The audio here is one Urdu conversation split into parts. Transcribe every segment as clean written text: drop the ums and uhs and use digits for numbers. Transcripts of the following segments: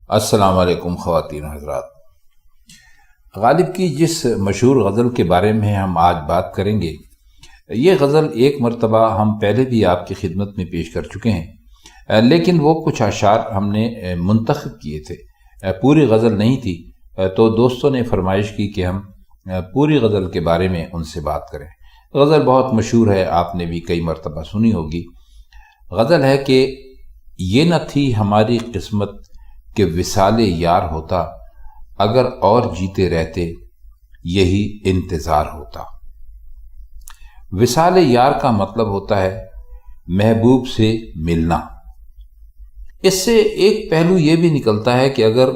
السلام علیکم خواتین و حضرات۔ غالب کی جس مشہور غزل کے بارے میں ہم آج بات کریں گے، یہ غزل ایک مرتبہ ہم پہلے بھی آپ کی خدمت میں پیش کر چکے ہیں، لیکن وہ کچھ اشعار ہم نے منتخب کیے تھے، پوری غزل نہیں تھی، تو دوستوں نے فرمائش کی کہ ہم پوری غزل کے بارے میں ان سے بات کریں۔ غزل بہت مشہور ہے، آپ نے بھی کئی مرتبہ سنی ہوگی۔ غزل ہے کہ یہ نہ تھی ہماری قسمت کہ وصال یار ہوتا، اگر اور جیتے رہتے یہی انتظار ہوتا۔ وصال یار کا مطلب ہوتا ہے محبوب سے ملنا۔ اس سے ایک پہلو یہ بھی نکلتا ہے کہ اگر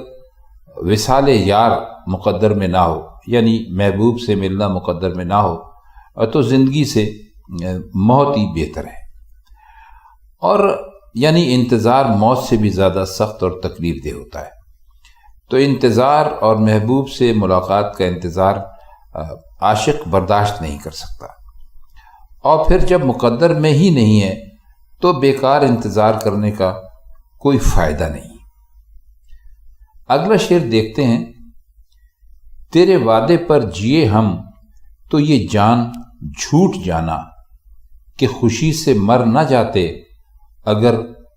وصال یار مقدر میں نہ ہو، یعنی محبوب سے ملنا مقدر میں نہ ہو، تو زندگی سے موت ہی بہتر ہے، اور یعنی انتظار موت سے بھی زیادہ سخت اور تکلیف دہ ہوتا ہے۔ تو انتظار اور محبوب سے ملاقات کا انتظار عاشق برداشت نہیں کر سکتا، اور پھر جب مقدر میں ہی نہیں ہے تو بیکار انتظار کرنے کا کوئی فائدہ نہیں۔ اگلا شعر دیکھتے ہیں۔ تیرے وعدے پر جیے ہم تو یہ جان جھوٹ جانا، کہ خوشی سے مر نہ جاتے اگر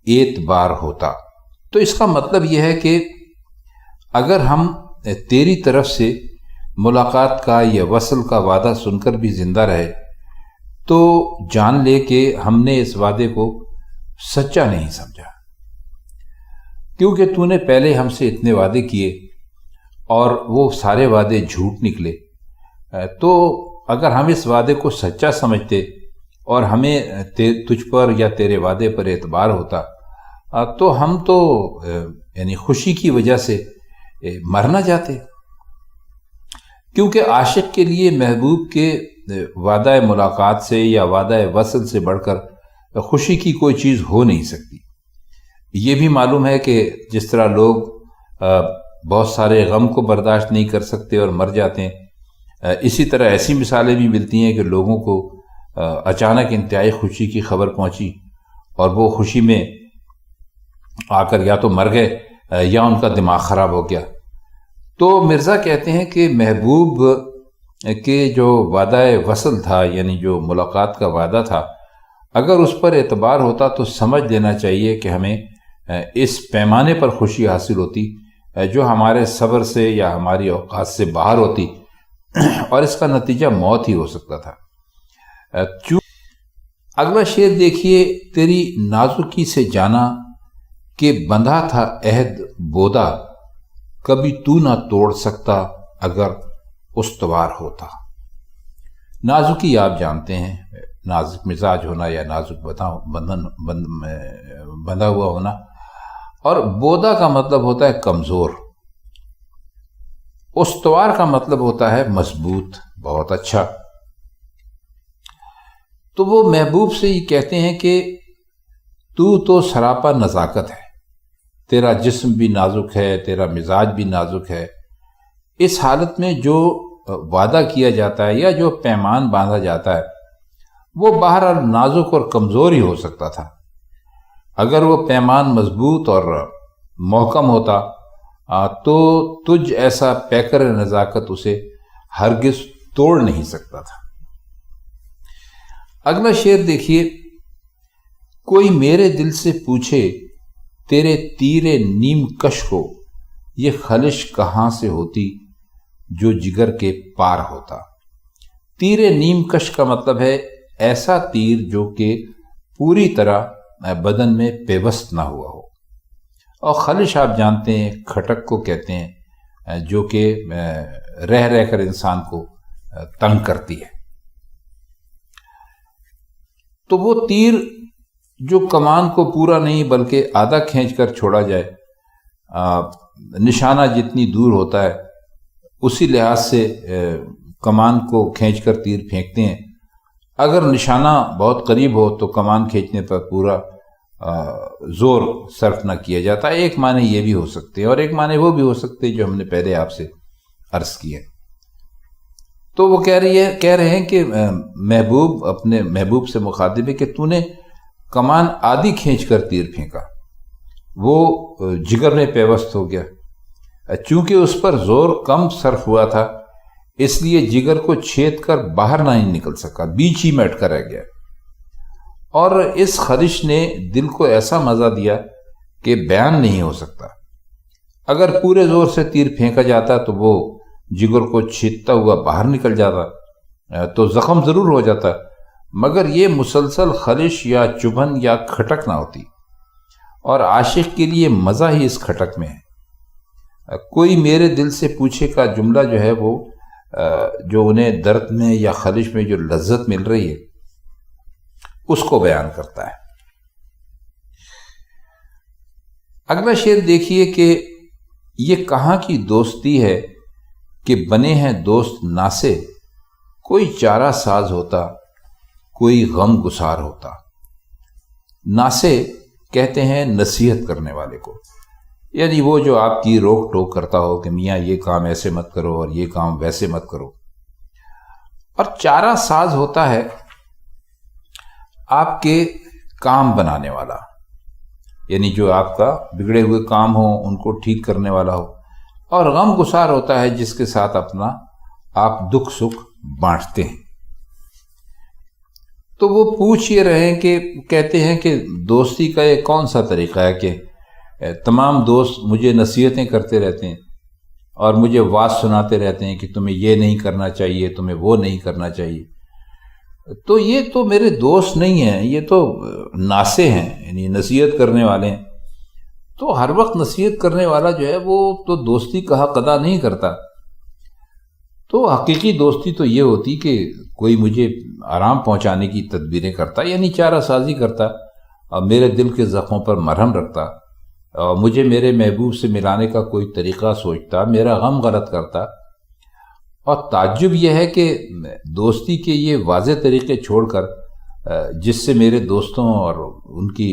اعتبار ہوتا۔ تو اس کا مطلب یہ ہے کہ اگر ہم تیری طرف سے ملاقات کا یا وصل کا وعدہ سن کر بھی زندہ رہے تو جان لے کہ ہم نے اس وعدے کو سچا نہیں سمجھا، کیونکہ تو نے پہلے ہم سے اتنے وعدے کیے اور وہ سارے وعدے جھوٹ نکلے۔ تو اگر ہم اس وعدے کو سچا سمجھتے اور ہمیں تجھ پر یا تیرے وعدے پر اعتبار ہوتا تو ہم تو یعنی خوشی کی وجہ سے مر نہ جاتے، کیونکہ عاشق کے لیے محبوب کے وعدہ ملاقات سے یا وعدہ وصل سے بڑھ کر خوشی کی کوئی چیز ہو نہیں سکتی۔ یہ بھی معلوم ہے کہ جس طرح لوگ بہت سارے غم کو برداشت نہیں کر سکتے اور مر جاتے ہیں، اسی طرح ایسی مثالیں بھی ملتی ہیں کہ لوگوں کو اچانک انتہائی خوشی کی خبر پہنچی اور وہ خوشی میں آ کر یا تو مر گئے یا ان کا دماغ خراب ہو گیا۔ تو مرزا کہتے ہیں کہ محبوب کے جو وعدہ وصل تھا، یعنی جو ملاقات کا وعدہ تھا، اگر اس پر اعتبار ہوتا تو سمجھ لینا چاہیے کہ ہمیں اس پیمانے پر خوشی حاصل ہوتی جو ہمارے صبر سے یا ہماری اوقات سے باہر ہوتی، اور اس کا نتیجہ موت ہی ہو سکتا تھا۔ اگلا شعر دیکھیے۔ تیری نازکی سے جانا کہ بندھا تھا عہد بودا، کبھی تو نہ توڑ سکتا اگر استوار ہوتا۔ نازکی آپ جانتے ہیں، نازک مزاج ہونا یا نازک بندھا ہوا ہونا، اور بودا کا مطلب ہوتا ہے کمزور، استوار کا مطلب ہوتا ہے مضبوط، بہت اچھا۔ تو وہ محبوب سے یہ کہتے ہیں کہ تو سراپا نزاکت ہے، تیرا جسم بھی نازک ہے، تیرا مزاج بھی نازک ہے۔ اس حالت میں جو وعدہ کیا جاتا ہے یا جو پیمان باندھا جاتا ہے وہ بہرحال نازک اور کمزور ہی ہو سکتا تھا۔ اگر وہ پیمان مضبوط اور محکم ہوتا تو تجھ ایسا پیکر نزاکت اسے ہرگز توڑ نہیں سکتا تھا۔ اگلا شعر دیکھیے۔ کوئی میرے دل سے پوچھے تیرے تیر نیم کش کو، یہ خلش کہاں سے ہوتی جو جگر کے پار ہوتا۔ تیر نیم کش کا مطلب ہے ایسا تیر جو کہ پوری طرح بدن میں پیوست نہ ہوا ہو، اور خلش آپ جانتے ہیں کھٹک کو کہتے ہیں، جو کہ رہ رہ کر انسان کو تنگ کرتی ہے۔ تو وہ تیر جو کمان کو پورا نہیں بلکہ آدھا کھینچ کر چھوڑا جائے، نشانہ جتنی دور ہوتا ہے اسی لحاظ سے کمان کو کھینچ کر تیر پھینکتے ہیں۔ اگر نشانہ بہت قریب ہو تو کمان کھینچنے پر پورا زور صرف نہ کیا جاتا۔ ایک معنی یہ بھی ہو سکتے ہیں، اور ایک معنی وہ بھی ہو سکتے ہیں جو ہم نے پہلے آپ سے عرض کیے۔ تو وہ کہہ رہے ہیں کہ محبوب اپنے محبوب سے مخاطب ہے کہ تو نے کمان آدھی کھینچ کر تیر پھینکا، وہ جگر میں پیوست ہو گیا۔ چونکہ اس پر زور کم صرف ہوا تھا اس لیے جگر کو چھید کر باہر نہیں نکل سکا، بیچ ہی میں اٹکا رہ گیا، اور اس خلش نے دل کو ایسا مزہ دیا کہ بیان نہیں ہو سکتا۔ اگر پورے زور سے تیر پھینکا جاتا تو وہ جگر کو چھیدتا ہوا باہر نکل جاتا تو زخم ضرور ہو جاتا، مگر یہ مسلسل خلش یا چبھن یا کھٹک نہ ہوتی، اور عاشق کے لیے مزہ ہی اس کھٹک میں ہے۔ کوئی میرے دل سے پوچھے کا جملہ جو ہے وہ جو انہیں درد میں یا خلش میں جو لذت مل رہی ہے اس کو بیان کرتا ہے۔ اگلا شعر دیکھیے کہ یہ کہاں کی دوستی ہے کہ بنے ہیں دوست ناسے، کوئی چارہ ساز ہوتا کوئی غم گسار ہوتا۔ ناسے کہتے ہیں نصیحت کرنے والے کو، یعنی وہ جو آپ کی روک ٹوک کرتا ہو کہ میاں یہ کام ایسے مت کرو اور یہ کام ویسے مت کرو۔ اور چارہ ساز ہوتا ہے آپ کے کام بنانے والا، یعنی جو آپ کا بگڑے ہوئے کام ہو ان کو ٹھیک کرنے والا ہو، اور غم گسار ہوتا ہے جس کے ساتھ اپنا آپ دکھ سکھ بانٹتے ہیں۔ تو وہ پوچھ یہ رہے ہیں کہ کہتے ہیں کہ دوستی کا یہ کون سا طریقہ ہے کہ تمام دوست مجھے نصیحتیں کرتے رہتے ہیں اور مجھے واز سناتے رہتے ہیں کہ تمہیں یہ نہیں کرنا چاہیے، تمہیں وہ نہیں کرنا چاہیے۔ تو یہ تو میرے دوست نہیں ہیں، یہ تو ناسے ہیں، یعنی نصیحت کرنے والے ہیں۔ تو ہر وقت نصیحت کرنے والا جو ہے وہ تو دوستی کا حق ادا نہیں کرتا۔ تو حقیقی دوستی تو یہ ہوتی کہ کوئی مجھے آرام پہنچانے کی تدبیریں کرتا، یعنی چارہ سازی کرتا اور میرے دل کے زخموں پر مرہم رکھتا، اور مجھے میرے محبوب سے ملانے کا کوئی طریقہ سوچتا، میرا غم غلط کرتا۔ اور تعجب یہ ہے کہ دوستی کے یہ واضح طریقے چھوڑ کر جس سے میرے دوستوں اور ان کی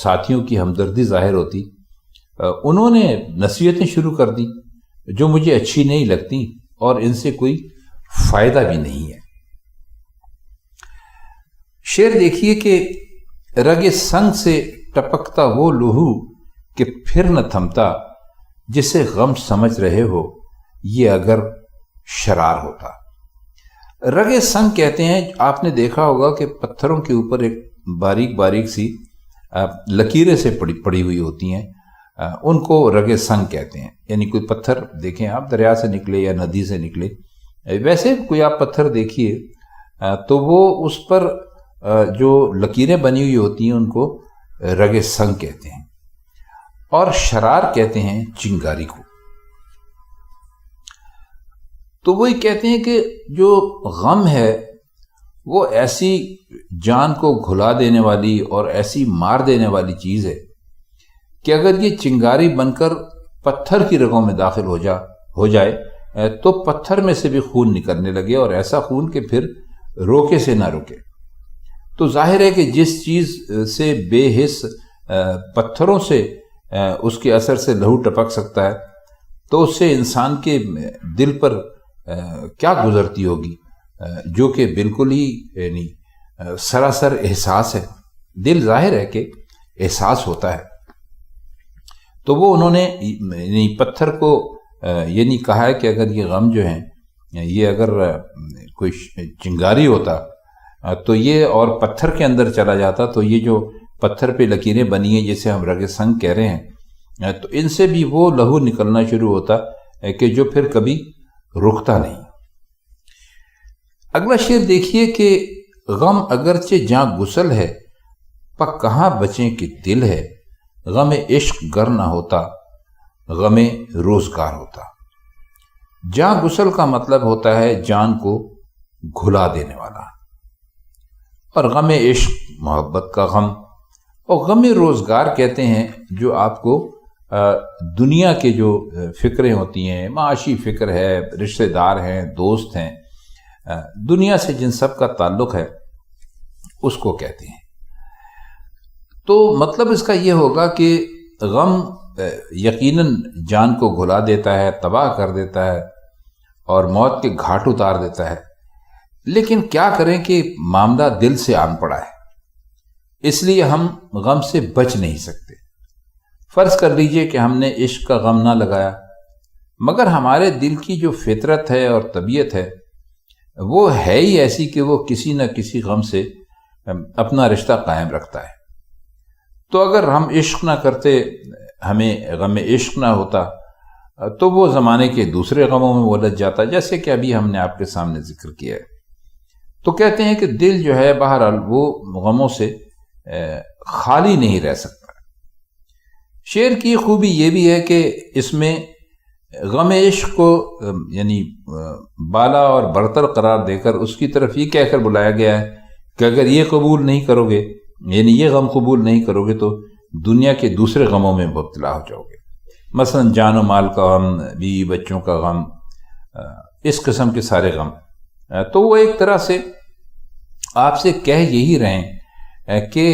ساتھیوں کی ہمدردی ظاہر ہوتی، انہوں نے نصیحتیں شروع کر دی جو مجھے اچھی نہیں لگتی اور ان سے کوئی فائدہ بھی نہیں ہے۔ شعر دیکھیے کہ رگ سنگ سے ٹپکتا وہ لہو کہ پھر نہ تھمتا، جسے غم سمجھ رہے ہو یہ اگر شرار ہوتا۔ رگ سنگ کہتے ہیں، آپ نے دیکھا ہوگا کہ پتھروں کے اوپر ایک باریک باریک سی لکیریں سے پڑی ہوئی ہوتی ہیں، ان کو رگ سنگ کہتے ہیں۔ یعنی کوئی پتھر دیکھیں آپ دریا سے نکلے یا ندی سے نکلے، ویسے کوئی آپ پتھر دیکھیے تو وہ اس پر جو لکیریں بنی ہوئی ہوتی ہیں ان کو رگ سنگ کہتے ہیں، اور شرار کہتے ہیں چنگاری کو۔ تو وہی کہتے ہیں کہ جو غم ہے وہ ایسی جان کو گھلا دینے والی اور ایسی مار دینے والی چیز ہے کہ اگر یہ چنگاری بن کر پتھر کی رگوں میں داخل ہو جائے تو پتھر میں سے بھی خون نکلنے لگے، اور ایسا خون کہ پھر روکے سے نہ روکے۔ تو ظاہر ہے کہ جس چیز سے بے حس پتھروں سے اس کے اثر سے لہو ٹپک سکتا ہے تو اس سے انسان کے دل پر کیا گزرتی ہوگی، جو کہ بالکل ہی یعنی سراسر احساس ہے۔ دل ظاہر ہے کہ احساس ہوتا ہے۔ تو وہ انہوں نے یعنی پتھر کو یعنی کہا ہے کہ اگر یہ غم جو ہیں یہ اگر کوئی چنگاری ہوتا تو یہ اور پتھر کے اندر چلا جاتا تو یہ جو پتھر پہ لکیریں بنی ہیں جسے ہم رگ سنگ کہہ رہے ہیں، تو ان سے بھی وہ لہو نکلنا شروع ہوتا کہ جو پھر کبھی رکتا نہیں۔ اگلا شعر دیکھیے کہ غم اگرچہ جاں گسل ہے پا کہاں بچیں کہ دل ہے، غم عشق گر نہ ہوتا غم روزگار ہوتا۔ جاں گسل کا مطلب ہوتا ہے جان کو گھلا دینے والا، اور غم عشق محبت کا غم، اور غم روزگار کہتے ہیں جو آپ کو دنیا کے جو فکریں ہوتی ہیں، معاشی فکر ہے، رشتہ دار ہیں، دوست ہیں، دنیا سے جن سب کا تعلق ہے اس کو کہتے ہیں۔ تو مطلب اس کا یہ ہوگا کہ غم یقیناً جان کو گھلا دیتا ہے، تباہ کر دیتا ہے اور موت کے گھاٹ اتار دیتا ہے، لیکن کیا کریں کہ معاملہ دل سے آن پڑا ہے، اس لیے ہم غم سے بچ نہیں سکتے۔ فرض کر لیجئے کہ ہم نے عشق کا غم نہ لگایا، مگر ہمارے دل کی جو فطرت ہے اور طبیعت ہے وہ ہے ہی ایسی کہ وہ کسی نہ کسی غم سے اپنا رشتہ قائم رکھتا ہے۔ تو اگر ہم عشق نہ کرتے، ہمیں غم عشق نہ ہوتا، تو وہ زمانے کے دوسرے غموں میں الجھ جاتا، جیسے کہ ابھی ہم نے آپ کے سامنے ذکر کیا ہے۔ تو کہتے ہیں کہ دل جو ہے بہرحال وہ غموں سے خالی نہیں رہ سکتا۔ شعر کی خوبی یہ بھی ہے کہ اس میں غم عشق کو یعنی بالا اور برتر قرار دے کر اس کی طرف یہ کہہ کر بلایا گیا ہے کہ اگر یہ قبول نہیں کرو گے، یعنی یہ غم قبول نہیں کرو گے تو دنیا کے دوسرے غموں میں مبتلا ہو جاؤ گے، مثلا جان و مال کا غم، بیوی بچوں کا غم، اس قسم کے سارے غم۔ تو وہ ایک طرح سے آپ سے کہہ یہی رہے ہیں کہ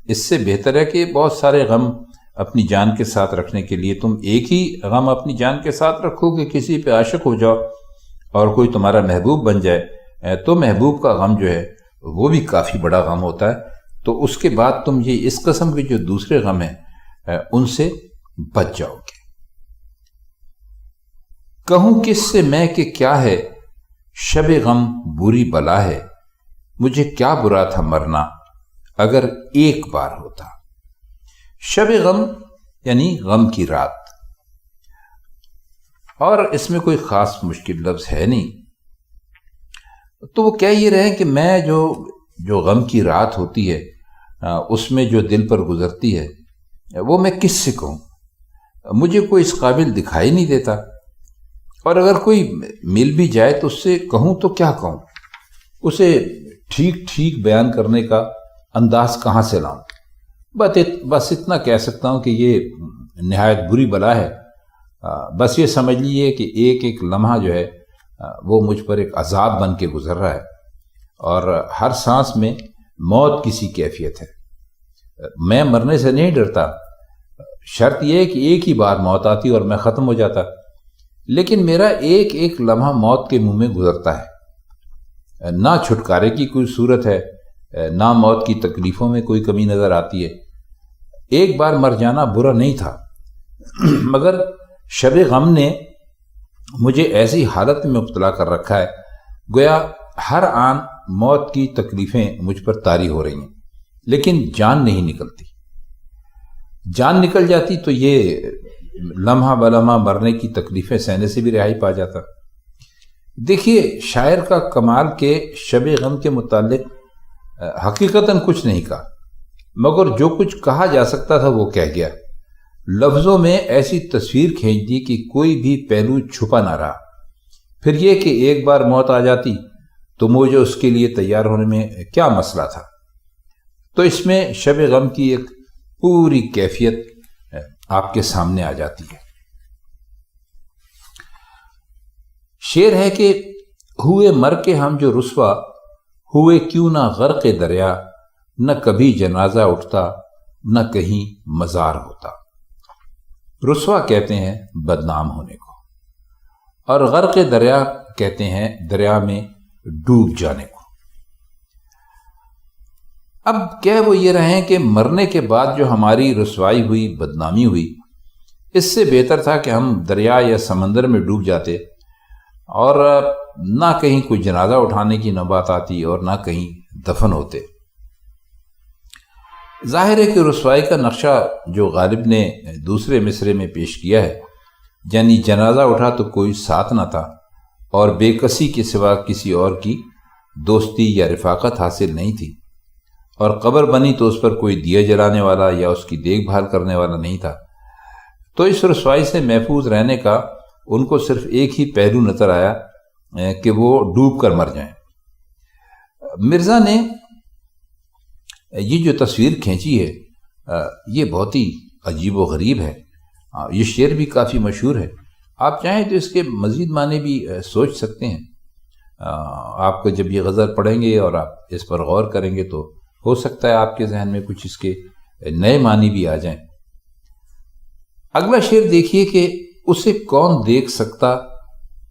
اس سے بہتر ہے کہ بہت سارے غم اپنی جان کے ساتھ رکھنے کے لیے تم ایک ہی غم اپنی جان کے ساتھ رکھو کہ کسی پہ عاشق ہو جاؤ اور کوئی تمہارا محبوب بن جائے، تو محبوب کا غم جو ہے وہ بھی کافی بڑا غم ہوتا ہے۔ تو اس کے بعد تم یہ اس قسم کے جو دوسرے غم ہیں ان سے بچ جاؤ گے۔ کہوں کس سے میں کہ کیا ہے، شب غم بری بلا ہے، مجھے کیا برا تھا مرنا اگر ایک بار ہوتا۔ شب غم یعنی غم کی رات، اور اس میں کوئی خاص مشکل لفظ ہے نہیں۔ تو وہ کہہ یہ رہے ہیں کہ میں جو غم کی رات ہوتی ہے اس میں جو دل پر گزرتی ہے وہ میں کس سے کہوں، مجھے کوئی اس قابل دکھائی نہیں دیتا، اور اگر کوئی مل بھی جائے تو اس سے کہوں تو کیا کہوں، اسے ٹھیک ٹھیک بیان کرنے کا انداز کہاں سے لاؤں۔ بس اتنا کہہ سکتا ہوں کہ یہ نہایت بری بلا ہے۔ بس یہ سمجھ لیجیے کہ ایک ایک لمحہ جو ہے وہ مجھ پر ایک عذاب بن کے گزر رہا ہے، اور ہر سانس میں موت کسی کیفیت ہے۔ میں مرنے سے نہیں ڈرتا، شرط یہ ہے کہ ایک ہی بار موت آتی اور میں ختم ہو جاتا، لیکن میرا ایک ایک لمحہ موت کے منہ میں گزرتا ہے۔ نہ چھٹکارے کی کوئی صورت ہے، نہ موت کی تکلیفوں میں کوئی کمی نظر آتی ہے۔ ایک بار مر جانا برا نہیں تھا، مگر شب غم نے مجھے ایسی حالت میں مبتلا کر رکھا ہے گویا ہر آن موت کی تکلیفیں مجھ پر طاری ہو رہی ہیں، لیکن جان نہیں نکلتی۔ جان نکل جاتی تو یہ لمحہ بلمحہ مرنے کی تکلیفیں سہنے سے بھی رہائی پا جاتا۔ دیکھیے، شاعر کا کمال کے شب غم کے متعلق حقیقتاً کچھ نہیں کہا، مگر جو کچھ کہا جا سکتا تھا وہ کہہ گیا۔ لفظوں میں ایسی تصویر کھینچ دی کہ کوئی بھی پہلو چھپا نہ رہا۔ پھر یہ کہ ایک بار موت آ جاتی تو مجھے اس کے لیے تیار ہونے میں کیا مسئلہ تھا۔ تو اس میں شب غم کی ایک پوری کیفیت آپ کے سامنے آ جاتی ہے۔ شعر ہے کہ ہوئے مر کے ہم جو رسوا، ہوئے کیوں نہ غرق دریا، نہ کبھی جنازہ اٹھتا نہ کہیں مزار ہوتا۔ رسوا کہتے ہیں بدنام ہونے کو، اور غرق دریا کہتے ہیں دریا میں ڈوب جانے کو۔ اب کہہ وہ یہ رہے ہیں کہ مرنے کے بعد جو ہماری رسوائی ہوئی، بدنامی ہوئی، اس سے بہتر تھا کہ ہم دریا یا سمندر میں ڈوب جاتے، اور نہ کہیں کوئی جنازہ اٹھانے کی نوبت آتی اور نہ کہیں دفن ہوتے۔ ظاہر ہے کہ رسوائی کا نقشہ جو غالب نے دوسرے مصرے میں پیش کیا ہے، یعنی جنازہ اٹھا تو کوئی ساتھ نہ تھا، اور بے کسی کے سوا کسی اور کی دوستی یا رفاقت حاصل نہیں تھی، اور قبر بنی تو اس پر کوئی دیا جلانے والا یا اس کی دیکھ بھال کرنے والا نہیں تھا۔ تو اس رسوائی سے محفوظ رہنے کا ان کو صرف ایک ہی پہلو نظر آیا کہ وہ ڈوب کر مر جائیں۔ مرزا نے یہ جو تصویر کھینچی ہے یہ بہت ہی عجیب و غریب ہے۔ یہ شعر بھی کافی مشہور ہے، آپ چاہیں تو اس کے مزید معنی بھی سوچ سکتے ہیں۔ آپ کو جب یہ غزل پڑھیں گے اور آپ اس پر غور کریں گے تو ہو سکتا ہے آپ کے ذہن میں کچھ اس کے نئے معنی بھی آ جائیں۔ اگلا شعر دیکھیے کہ اسے کون دیکھ سکتا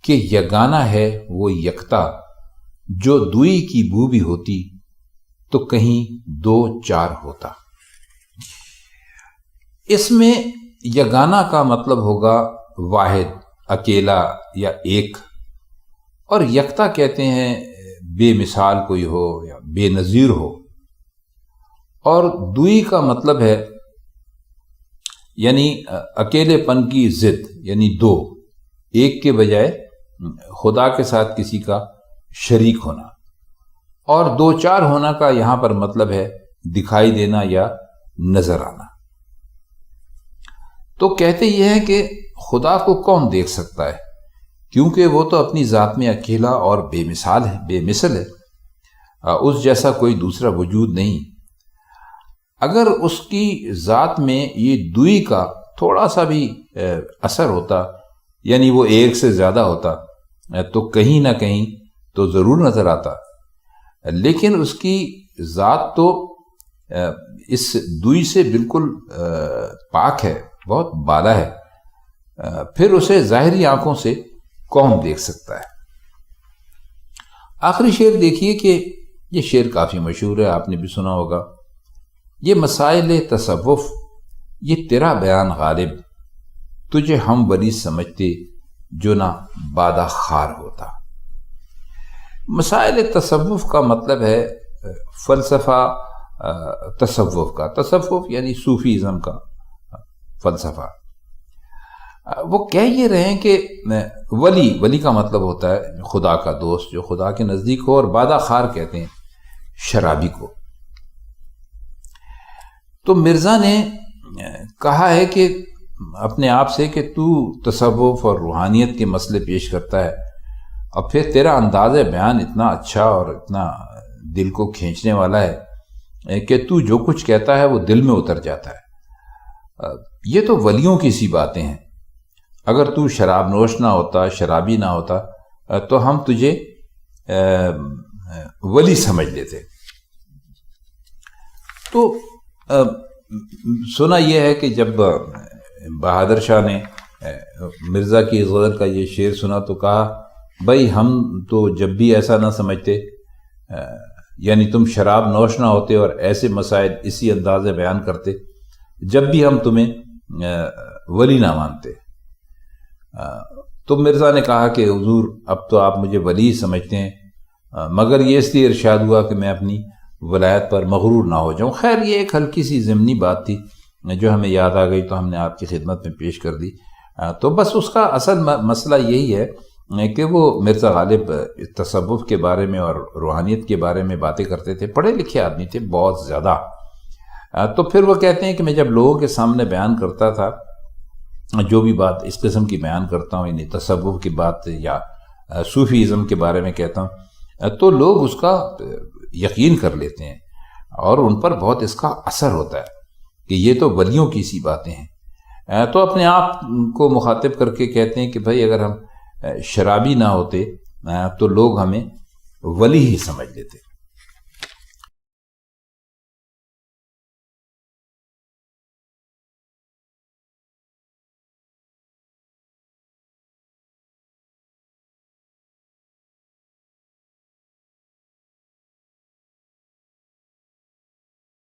کہ یگانہ ہے وہ یکتا، جو دوئی کی بو بھی ہوتی تو کہیں دو چار ہوتا۔ اس میں یگانہ کا مطلب ہوگا واحد، اکیلا یا ایک، اور یکتا کہتے ہیں بے مثال کوئی ہو یا بے نظیر ہو، اور دوئی کا مطلب ہے یعنی اکیلے پن کی ضد، یعنی دو، ایک کے بجائے خدا کے ساتھ کسی کا شریک ہونا، اور دو چار ہونا کا یہاں پر مطلب ہے دکھائی دینا یا نظر آنا۔ تو کہتے یہ ہیں کہ خدا کو کون دیکھ سکتا ہے، کیونکہ وہ تو اپنی ذات میں اکیلا اور بے مثال ہے، بے مثل ہے، اس جیسا کوئی دوسرا وجود نہیں۔ اگر اس کی ذات میں یہ دوئی کا تھوڑا سا بھی اثر ہوتا، یعنی وہ ایک سے زیادہ ہوتا، تو کہیں نہ کہیں تو ضرور نظر آتا، لیکن اس کی ذات تو اس دوئی سے بالکل پاک ہے، بہت بالا ہے، پھر اسے ظاہری آنکھوں سے کون دیکھ سکتا ہے۔ آخری شعر دیکھیے کہ یہ شعر کافی مشہور ہے، آپ نے بھی سنا ہوگا، یہ مسائل تصوف یہ تیرا بیان غالب، تجھے ہم ولی سمجھتے جو نہ بادہ خار ہوتا۔ مسائل تصوف کا مطلب ہے فلسفہ تصوف کا، تصوف یعنی صوفیزم کا فلسفہ۔ وہ کہہ یہ رہے ہیں کہ ولی کا مطلب ہوتا ہے خدا کا دوست، جو خدا کے نزدیک ہو، اور بادہ خار کہتے ہیں شرابی کو۔ تو مرزا نے کہا ہے کہ اپنے آپ سے کہ تو تصوف اور روحانیت کے مسئلے پیش کرتا ہے، اور پھر تیرا انداز بیان اتنا اچھا اور اتنا دل کو کھینچنے والا ہے کہ تو جو کچھ کہتا ہے وہ دل میں اتر جاتا ہے۔ یہ تو ولیوں کی سی باتیں ہیں، اگر تو شراب نوش نہ ہوتا، شرابی نہ ہوتا، تو ہم تجھے ولی سمجھ لیتے۔ تو سنا یہ ہے کہ جب بہادر شاہ نے مرزا کی غدر کا یہ شعر سنا تو کہا، بھائی ہم تو جب بھی ایسا نہ سمجھتے، یعنی تم شراب نوش نہ ہوتے اور ایسے مسائل اسی انداز بیان کرتے، جب بھی ہم تمہیں ولی نہ مانتے۔ تو مرزا نے کہا کہ حضور اب تو آپ مجھے ولی سمجھتے ہیں، مگر یہ اس لیے ارشاد ہوا کہ میں اپنی ولایت پر مغرور نہ ہو جاؤں۔ خیر یہ ایک ہلکی سی ضمنی بات تھی جو ہمیں یاد آ گئی تو ہم نے آپ کی خدمت میں پیش کر دی۔ تو بس اس کا اصل مسئلہ یہی ہے کہ وہ مرزا غالب تصوف کے بارے میں اور روحانیت کے بارے میں باتیں کرتے تھے، پڑھے لکھے آدمی تھے بہت زیادہ۔ تو پھر وہ کہتے ہیں کہ میں جب لوگوں کے سامنے بیان کرتا تھا، جو بھی بات اس قسم کی بیان کرتا ہوں، یعنی تصوف کی بات یا صوفیزم کے بارے میں کہتا ہوں، تو لوگ اس کا یقین کر لیتے ہیں اور ان پر بہت اس کا اثر ہوتا ہے کہ یہ تو ولیوں کی سی باتیں ہیں۔ تو اپنے آپ کو مخاطب کر کے کہتے ہیں کہ بھائی اگر ہم شرابی نہ ہوتے تو لوگ ہمیں ولی ہی سمجھ لیتے۔